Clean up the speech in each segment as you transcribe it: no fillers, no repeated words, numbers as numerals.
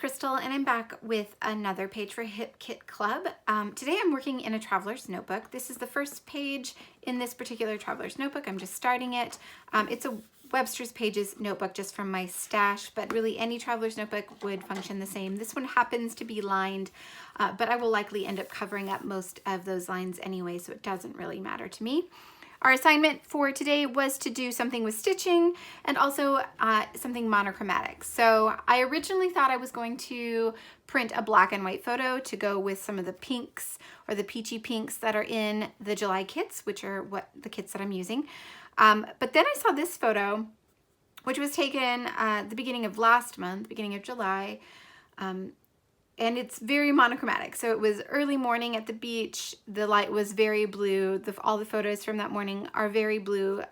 Crystal, and I'm back with another page for Hip Kit Club. Today I'm working in a traveler's notebook. This is the first page in this particular traveler's notebook. I'm just starting it. It's a Webster's Pages notebook just from my stash, but really any traveler's notebook would function the same. This one happens to be lined, but I will likely end up covering up most of those lines anyway, so it doesn't really matter to me. Our assignment for today was to do something with stitching and also something monochromatic. So I originally thought I was going to print a black and white photo to go with some of the pinks or the peachy pinks that are in the July kits, which are what the kits that I'm using. But then I saw this photo, which was taken the beginning of last month, beginning of July, and it's very monochromatic. So it was early morning at the beach. The light was very blue. All the photos from that morning are very blue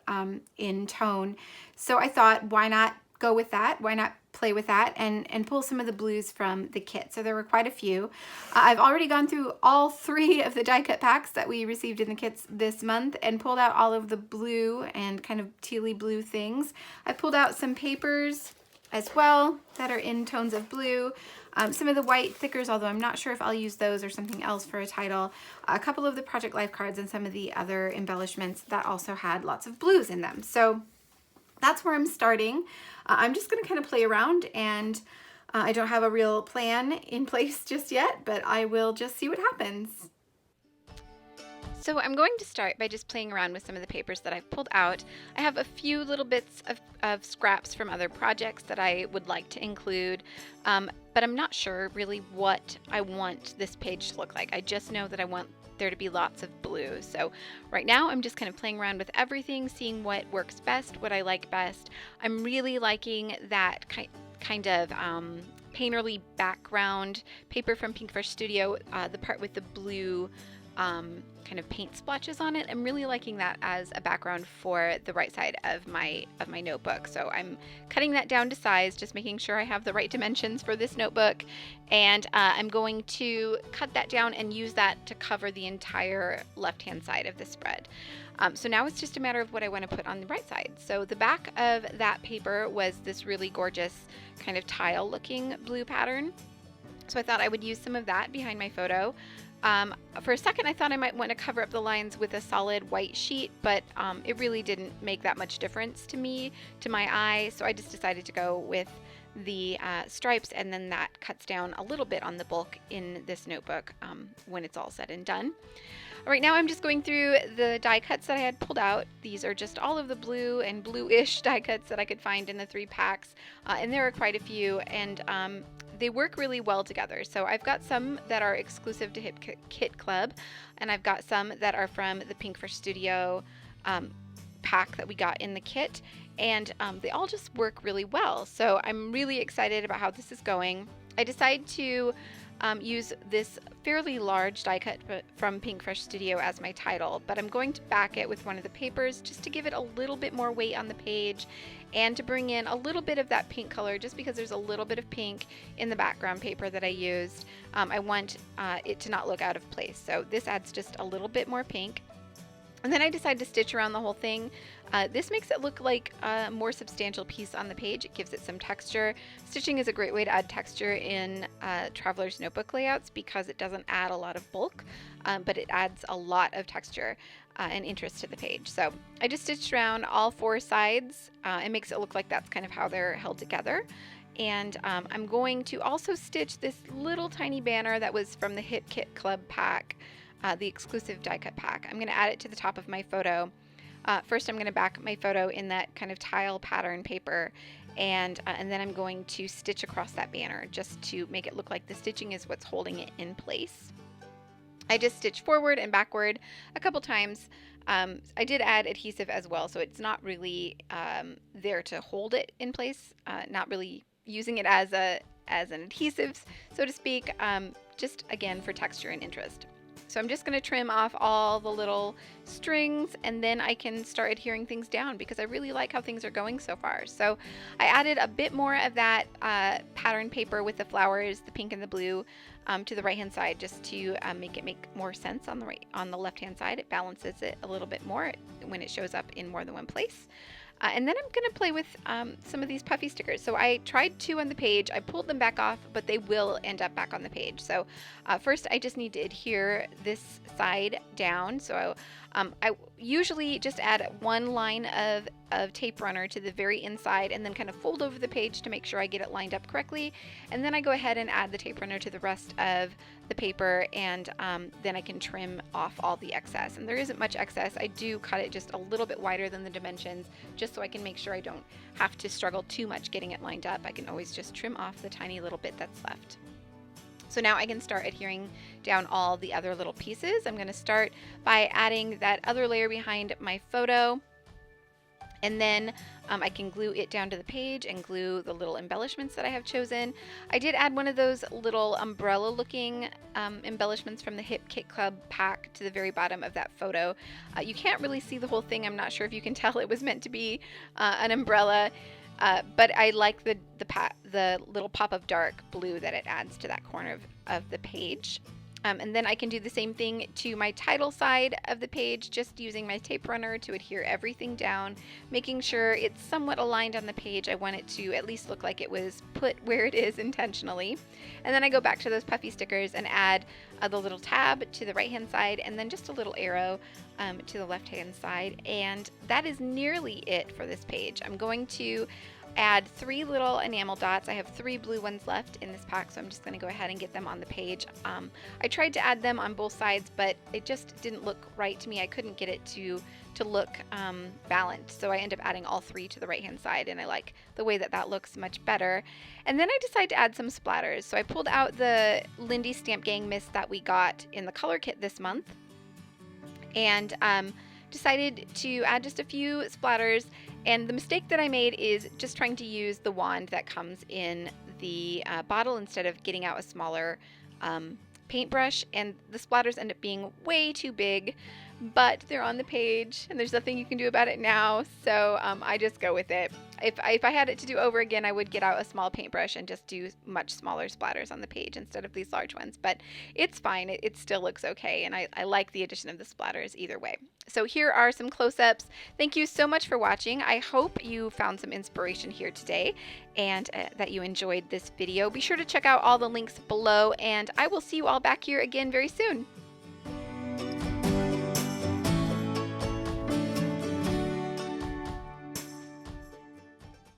in tone. So I thought, why not go with that? Why not play with that and pull some of the blues from the kit? So there were quite a few. I've already gone through all 3 of the die cut packs that we received in the kits this month and pulled out all of the blue and kind of tealy blue things. I pulled out some papers as well that are in tones of blue. Some of the white thickers, although I'm not sure if I'll use those or something else for a title. A couple of the Project Life cards and some of the other embellishments that also had lots of blues in them. So that's where I'm starting. I'm just going to kind of play around, and I don't have a real plan in place just yet, but I will just see what happens. So I'm going to start by just playing around with some of the papers that I've pulled out. I have a few little bits of scraps from other projects that I would like to include, but I'm not sure really what I want this page to look like. I just know that I want there to be lots of blue. So right now I'm just kind of playing around with everything, seeing what works best, what I like best. I'm really liking that kind of painterly background paper from Pinkfresh Studio, the part with the blue kind of paint splotches on it. I'm really liking that as a background for the right side of my notebook. So I'm cutting that down to size, just making sure I have the right dimensions for this notebook. And I'm going to cut that down and use that to cover the entire left-hand side of the spread. So now it's just a matter of what I want to put on the right side. So the back of that paper was this really gorgeous kind of tile looking blue pattern. So I thought I would use some of that behind my photo. For a second I thought I might want to cover up the lines with a solid white sheet, but it really didn't make that much difference to me, to my eye, so I just decided to go with the stripes, and then that cuts down a little bit on the bulk in this notebook when it's all said and done. All right, now I'm just going through the die cuts that I had pulled out. These are just all of the blue and bluish die cuts that I could find in the 3 packs, and there are quite a few, and they work really well together. So I've got some that are exclusive to Hip Kit Club, and I've got some that are from the Pinkfresh Studio pack that we got in the kit, and they all just work really well. So I'm really excited about how this is going. I decided to use this fairly large die cut from Pinkfresh Studio as my title, but I'm going to back it with one of the papers just to give it a little bit more weight on the page and to bring in a little bit of that pink color, just because there's a little bit of pink in the background paper that I used. I want it to not look out of place, so this adds just a little bit more pink. And then I decided to stitch around the whole thing. This makes it look like a more substantial piece on the page. It gives it some texture. Stitching is a great way to add texture in traveler's notebook layouts because it doesn't add a lot of bulk, but it adds a lot of texture and interest to the page. So I just stitched around all 4 sides. It makes it look like that's kind of how they're held together. And I'm going to also stitch this little tiny banner that was from the Hip Kit Club pack, the exclusive die cut pack. I'm going to add it to the top of my photo. First I'm going to back my photo in that kind of tile pattern paper, and then I'm going to stitch across that banner just to make it look like the stitching is what's holding it in place. I just stitched forward and backward a couple times. I did add adhesive as well, so it's not really there to hold it in place, not really using it as an adhesive, so to speak, just again for texture and interest. So I'm just going to trim off all the little strings, and then I can start adhering things down because I really like how things are going so far. So I added a bit more of that pattern paper with the flowers, the pink and the blue, to the right hand side, just to make it make more sense on the left hand side. It balances it a little bit more when it shows up in more than one place. And then I'm going to play with some of these puffy stickers. So I tried 2 on the page. I pulled them back off, but they will end up back on the page. So first I just need to adhere this side down. So I usually just add 1 line of tape runner to the very inside and then kind of fold over the page to make sure I get it lined up correctly. And then I go ahead and add the tape runner to the rest of the paper, and then I can trim off all the excess. And there isn't much excess. I do cut it just a little bit wider than the dimensions, just so I can make sure I don't have to struggle too much getting it lined up. I can always just trim off the tiny little bit that's left. So now I can start adhering down all the other little pieces. I'm going to start by adding that other layer behind my photo, and then I can glue it down to the page and glue the little embellishments that I have chosen. I did add one of those little umbrella looking embellishments from the Hip Kit Club pack to the very bottom of that photo. You can't really see the whole thing. I'm not sure if you can tell it was meant to be an umbrella. But I like the little pop of dark blue that it adds to that corner of the page. And then I can do the same thing to my title side of the page, just using my tape runner to adhere everything down, making sure it's somewhat aligned on the page. I want it to at least look like it was put where it is intentionally. And then I go back to those puffy stickers and add the little tab to the right hand side, and then just a little arrow to the left hand side. And that is nearly it for this page. I'm going to add 3 little enamel dots. I have 3 blue ones left in this pack, so I'm just going to go ahead and get them on the page. I tried to add them on both sides, but it just didn't look right to me. I couldn't get it to look balanced, so I end up adding all 3 to the right hand side, and I like the way that looks much better. And then I decided to add some splatters. So I pulled out the Lindy Stamp Gang mist that we got in the color kit this month, and decided to add just a few splatters. And the mistake that I made is just trying to use the wand that comes in the bottle instead of getting out a smaller paintbrush, and the splatters end up being way too big, but they're on the page and there's nothing you can do about it now, so I just go with it. If I had it to do over again, I would get out a small paintbrush and just do much smaller splatters on the page instead of these large ones, but it's fine. It still looks okay, and I like the addition of the splatters either way. So here are some close-ups. Thank you so much for watching. I hope you found some inspiration here today and that you enjoyed this video. Be sure to check out all the links below, and I will see you all back here again very soon.